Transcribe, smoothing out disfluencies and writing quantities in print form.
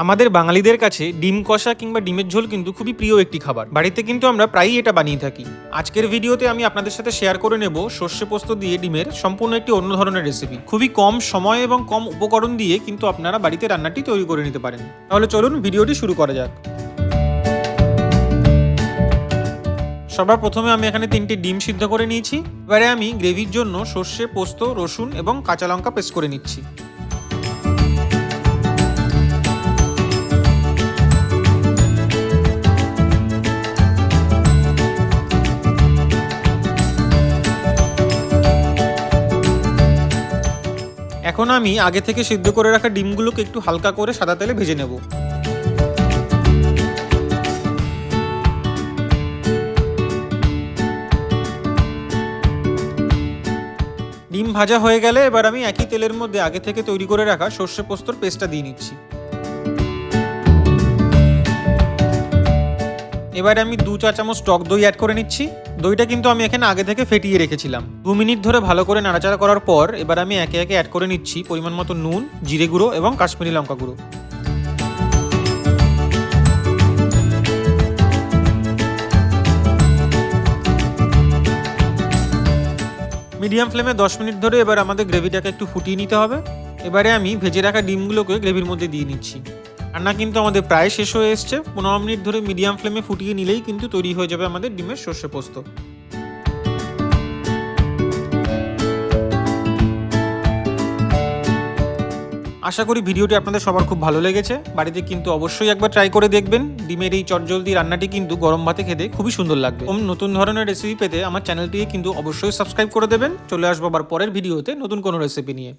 আমাদের বাঙালিদের কাছে ডিম কষা কিংবা ডিমের ঝোল কিন্তু খুবই প্রিয় একটি খাবার। বাড়িতে কিন্তু আমরা প্রায়ই এটা বানিয়ে থাকি। আজকের ভিডিওতে আমি আপনাদের সাথে শেয়ার করে নেব সর্ষে পোস্ত দিয়ে ডিমের সম্পূর্ণ একটি অন্য ধরনের রেসিপি। খুবই কম সময় এবং কম উপকরণ দিয়ে কিন্তু আপনারা বাড়িতে রান্নাটি তৈরি করে নিতে পারেন। তাহলে চলুন ভিডিওটি শুরু করা যাক। সবার প্রথমে আমি এখানে 3টি ডিম সিদ্ধ করে নিয়েছি। এবারে আমি গ্রেভির জন্য সর্ষে, পোস্ত, রসুন এবং কাঁচা লঙ্কা পেস্ট করে নিচ্ছি। এখন আমি আগে থেকে সিদ্ধ করে রাখা ডিমগুলোকে একটু হালকা করে সাদা তেলে ভেজে নেব। ডিম ভাজা হয়ে গেলে এবার আমি একই তেলের মধ্যে আগে থেকে তৈরি করে রাখা সর্ষে পোস্তর পেস্টটা দিয়ে নিচ্ছি। এবারে আমি 2 চা চামচ টক দই অ্যাড করে নিচ্ছি। দইটা কিন্তু আমি এখানে আগে থেকে ফেটিয়ে রেখেছিলাম। 2 মিনিট ধরে ভালো করে নাড়াচাড়া করার পর এবার আমি একে একে অ্যাড করে নিচ্ছি পরিমাণ মতো নুন, জিরে গুঁড়ো এবং কাশ্মীরি লঙ্কা গুঁড়ো। মিডিয়াম ফ্লেমে 10 মিনিট ধরে এবার আমাদের গ্রেভিটাকে একটু ফুটিয়ে নিতে হবে। এবারে আমি ভেজে রাখা ডিমগুলোকে গ্রেভির মধ্যে দিয়ে নিচ্ছি। রান্না কিন্তু আমাদের প্রায় শেষ হয়ে এসছে। 15 মিনিট ধরে মিডিয়াম ফ্লেমে ফুটিয়ে নিলেই কিন্তু তৈরি হয়ে যাবে আমাদের ডিমের সর্ষে পোস্ত। আশা করি ভিডিওটি আপনাদের সবার খুব ভালো লেগেছে। বাড়িতে কিন্তু অবশ্যই একবার ট্রাই করে দেখবেন। ডিমের এই চটজলদি রান্নাটি কিন্তু গরম ভাতে খেতে খুবই সুন্দর লাগবে। নতুন ধরনের রেসিপি পেতে আমার চ্যানেলটিকে কিন্তু অবশ্যই সাবস্ক্রাইব করে দেবেন। চলে আসবো আবার পরের ভিডিওতে নতুন কোনো রেসিপি নিয়ে।